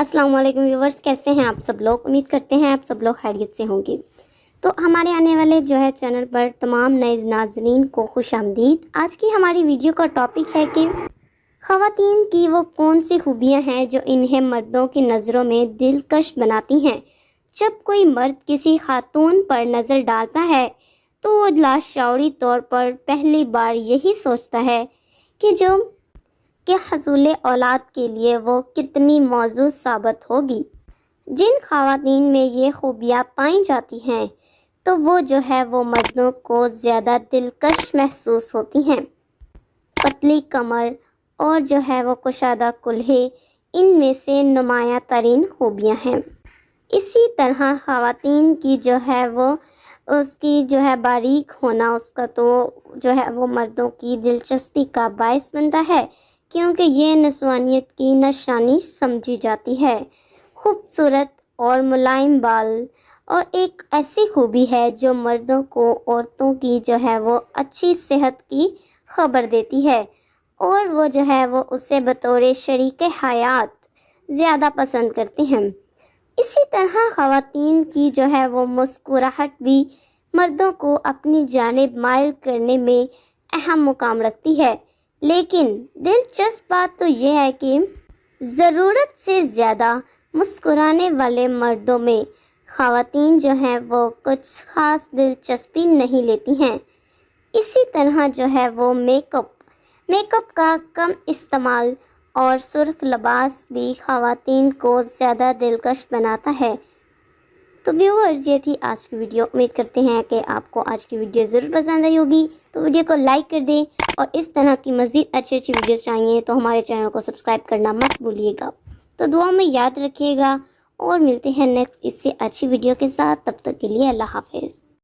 अस्सलाम वालेकुम व्यूवर्स, कैसे हैं आप सब लोग। उम्मीद करते हैं आप सब लोग खैरियत से होंगे। तो हमारे आने वाले चैनल पर तमाम नए नाज़रीन को खुशामदीद। आज की हमारी वीडियो का टॉपिक है कि ख़वातीन की वो कौन सी खूबियां हैं जो इन्हें मर्दों की नज़रों में दिलकश बनाती हैं। जब कोई मर्द किसी खातून पर नज़र डालता है तो वो लाशऊरी तौर पर पहली बार यही सोचता है कि हसूल औलाद के लिए वो कितनी मौजूद साबित होगी। जिन ख़वातीन में ये खूबियाँ पाई जाती हैं तो वो मर्दों को ज़्यादा दिलकश महसूस होती हैं। पतली कमर और वो कुशादा कुल्हे इनमें से नुमायाँ तरीन खूबियाँ हैं। इसी तरह ख़वातीन की उसकी बारीक होना उसका तो वो मर्दों की दिलचस्पी का बायस बनता है, क्योंकि ये नस्वानियत की निशानी समझी जाती है। खूबसूरत और मुलायम बाल और एक ऐसी खूबी है जो मर्दों को औरतों की वो अच्छी सेहत की खबर देती है और वो उसे बतौर शरीक हयात ज़्यादा पसंद करते हैं। इसी तरह ख़वातीन की वो मुस्कुराहट भी मर्दों को अपनी जानिब माइल करने में अहम मुकाम रखती है। लेकिन दिलचस्प बात तो यह है कि ज़रूरत से ज़्यादा मुस्कुराने वाले मर्दों में ख़वातीन वो कुछ ख़ास दिलचस्पी नहीं लेती हैं। इसी तरह वो मेकअप का कम इस्तेमाल और सुर्ख लिबास भी ख़वातीन को ज़्यादा दिलकश बनाता है। तो व्यूअर्स, ये थी आज की वीडियो। उम्मीद करते हैं कि आपको आज की वीडियो ज़रूर पसंद आई होगी। तो वीडियो को लाइक कर दें और इस तरह की मज़ीद अच्छी वीडियोस चाहिए तो हमारे चैनल को सब्सक्राइब करना मत भूलिएगा। तो दुआ में याद रखिएगा और मिलते हैं नेक्स्ट इससे अच्छी वीडियो के साथ। तब तक के लिए अल्लाह हाफ़िज़।